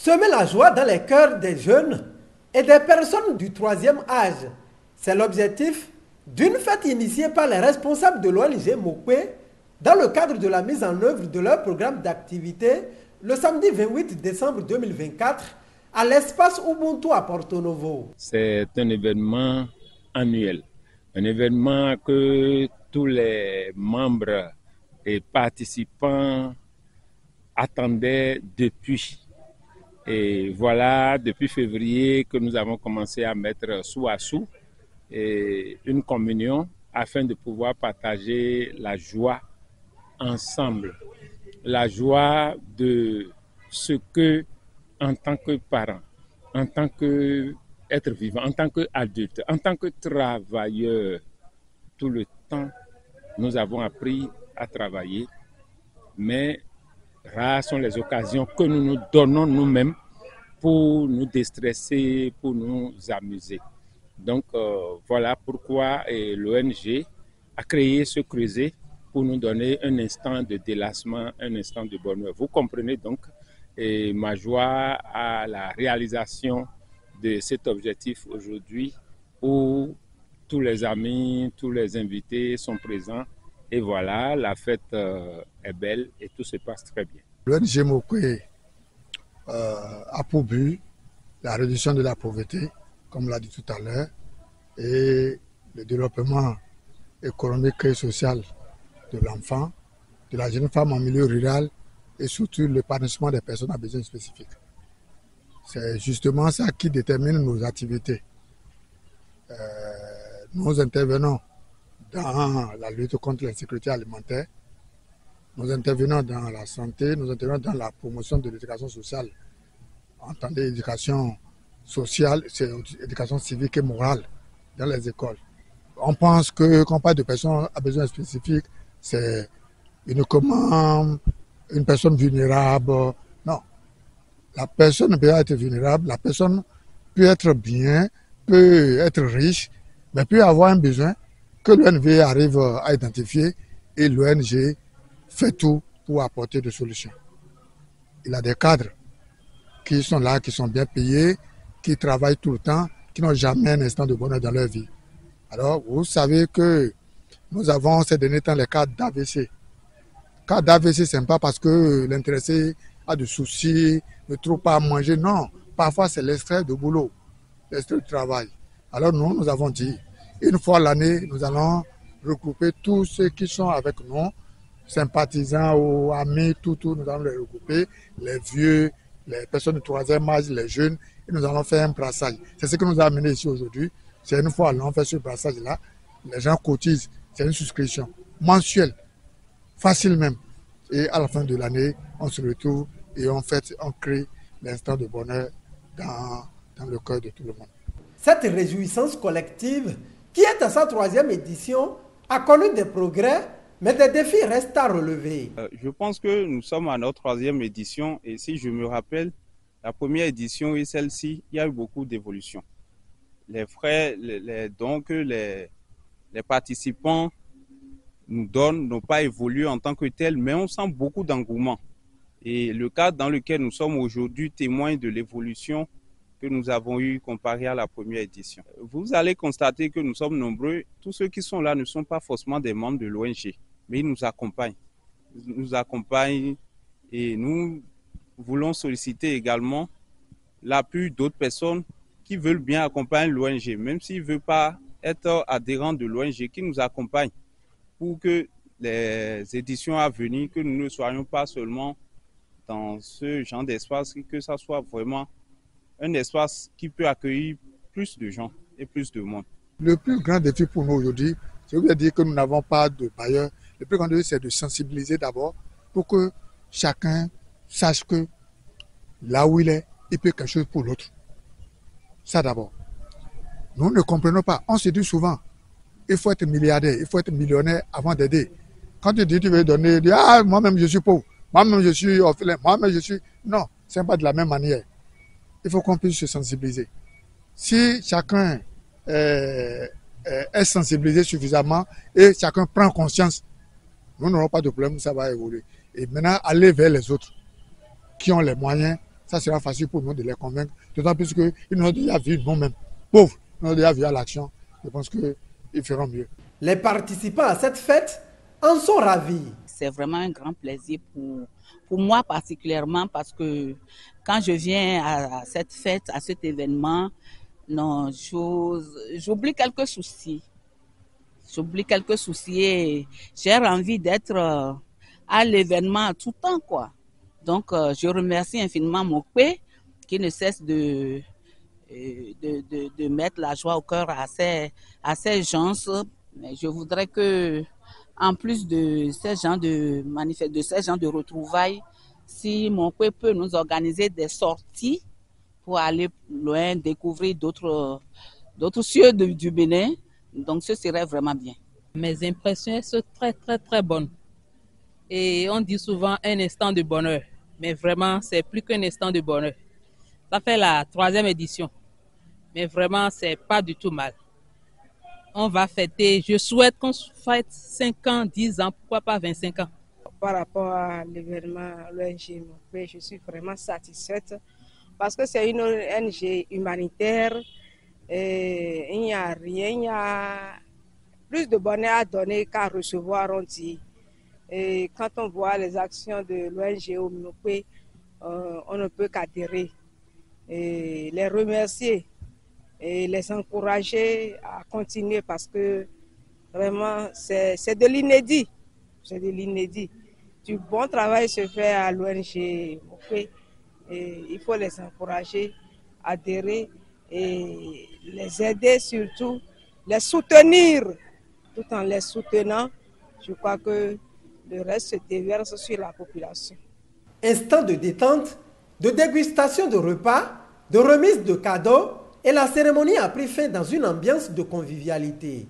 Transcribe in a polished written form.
Semer la joie dans les cœurs des jeunes et des personnes du troisième âge. C'est l'objectif d'une fête initiée par les responsables de l'ONG Mokwe dans le cadre de la mise en œuvre de leur programme d'activité le samedi 28 décembre 2024 à l'espace Ubuntu à Porto Novo. C'est un événement annuel, un événement que tous les membres et participants attendaient depuis. Et voilà, depuis février que nous avons commencé à mettre sous à sous une communion afin de pouvoir partager la joie ensemble. La joie de ce que, en tant que parent, en tant qu'être vivant, en tant qu'adulte, en tant que travailleur, tout le temps, nous avons appris à travailler, mais rares sont les occasions que nous nous donnons nous-mêmes pour nous déstresser, pour nous amuser. Donc voilà pourquoi l'ONG a créé ce creuset pour nous donner un instant de délassement, un instant de bonheur. Vous comprenez donc ma joie à la réalisation de cet objectif aujourd'hui où tous les amis, tous les invités sont présents. Et voilà, la fête est belle et tout se passe très bien. L'ONG Mokwe a pour but la réduction de la pauvreté, comme on l'a dit tout à l'heure, et le développement économique et social de l'enfant, de la jeune femme en milieu rural et surtout l'épanouissement des personnes à besoins spécifiques. C'est justement ça qui détermine nos activités. Nous intervenons dans la lutte contre l'insécurité alimentaire, nous intervenons dans la santé, nous intervenons dans la promotion de l'éducation sociale. Entendez, l'éducation sociale, c'est l'éducation civique et morale dans les écoles. On pense que quand on parle de personnes à besoins spécifiques, c'est uniquement une personne vulnérable. Non. La personne peut être vulnérable, la personne peut être bien, peut être riche, mais peut avoir un besoin que l'ONG arrive à identifier et l'ONG fait tout pour apporter des solutions. Il y a des cadres qui sont là, qui sont bien payés, qui travaillent tout le temps, qui n'ont jamais un instant de bonheur dans leur vie. Alors, vous savez que nous avons ces derniers temps les cas d'AVC. Cas d'AVC, ce n'est pas parce que l'intéressé a des soucis, ne trouve pas à manger. Non, parfois c'est l'extrait de boulot, l'extrait de travail. Alors nous avons dit, une fois l'année, nous allons regrouper tous ceux qui sont avec nous, sympathisants ou amis, tout, nous allons les regrouper, les vieux, les personnes de troisième âge, les jeunes, et nous allons faire un brassage. C'est ce que nous a amené ici aujourd'hui. C'est une fois l'on fait ce brassage-là, les gens cotisent, c'est une souscription mensuelle, facile même. Et à la fin de l'année, on se retrouve et on crée l'instant de bonheur dans le cœur de tout le monde. Cette réjouissance collective, qui est à sa 3e édition, a connu des progrès, mais des défis restent à relever. Je pense que nous sommes à notre 3e édition et si je me rappelle, la première édition et celle-ci, il y a eu beaucoup d'évolutions. Les frais, les dons que les participants nous donnent n'ont pas évolué en tant que tels, mais on sent beaucoup d'engouement. Et le cadre dans lequel nous sommes aujourd'hui témoigne de l'évolution que nous avons eue comparé à la première édition. Vous allez constater que nous sommes nombreux. Tous ceux qui sont là ne sont pas forcément des membres de l'ONG, mais ils nous accompagnent. Ils nous accompagnent et nous voulons solliciter également l'appui d'autres personnes qui veulent bien accompagner l'ONG, même s'ils ne veulent pas être adhérents de l'ONG, qui nous accompagnent pour que les éditions à venir, que nous ne soyons pas seulement dans ce genre d'espace, que ça soit vraiment un espace qui peut accueillir plus de gens et plus de monde. Le plus grand défi pour nous aujourd'hui, c'est de dire que nous n'avons pas de bailleurs. Le plus grand défi, c'est de sensibiliser d'abord pour que chacun sache que là où il est, il peut quelque chose pour l'autre. Ça d'abord. Nous ne comprenons pas. On se dit souvent, il faut être milliardaire, il faut être millionnaire avant d'aider. Quand tu dis tu veux donner, tu dis, ah, moi-même je suis pauvre, moi-même je suis orphelin, moi-même je suis... Non, ce n'est pas de la même manière. Il faut qu'on puisse se sensibiliser. Si chacun est sensibilisé suffisamment et chacun prend conscience, nous n'aurons pas de problème, ça va évoluer. Et maintenant, aller vers les autres qui ont les moyens, ça ça sera facile pour nous de les convaincre, d'autant plus qu'ils nous ont déjà vu nous-mêmes, pauvres, ils nous ont déjà vu à l'action. Je pense qu'ils feront mieux. Les participants à cette fête en sont ravis. C'est vraiment un grand plaisir pour moi particulièrement parce que quand je viens à cette fête, à cet événement, non, j'oublie quelques soucis. J'oublie quelques soucis et j'ai envie d'être à l'événement tout le temps, quoi. Donc, je remercie infiniment Mokpe qui ne cesse de mettre la joie au cœur à ces gens. Mais je voudrais que, en plus de ces gens de retrouvailles, si Mokpe peut nous organiser des sorties pour aller loin, découvrir d'autres cieux du Bénin, donc ce serait vraiment bien. Mes impressions sont très, très, très bonnes. Et on dit souvent un instant de bonheur. Mais vraiment, c'est plus qu'un instant de bonheur. Ça fait la 3e édition. Mais vraiment, c'est pas du tout mal. On va fêter, je souhaite qu'on fête 5 ans, 10 ans, pourquoi pas 25 ans. Par rapport à l'événement l'ONG Mokpe, je suis vraiment satisfaite parce que c'est une ONG humanitaire. Et il n'y a rien, il y a plus de bonheur à donner qu'à recevoir, on dit. Et quand on voit les actions de l'ONG Mokpe, on ne peut qu'adhérer et les remercier et les encourager à continuer parce que vraiment c'est de l'inédit. C'est de l'inédit. Du bon travail se fait à l'ONG Mokpe et il faut les encourager, adhérer et les aider surtout, les soutenir. Tout en les soutenant, je crois que le reste se déverse sur la population. Instant de détente, de dégustation de repas, de remise de cadeaux et la cérémonie a pris fin dans une ambiance de convivialité.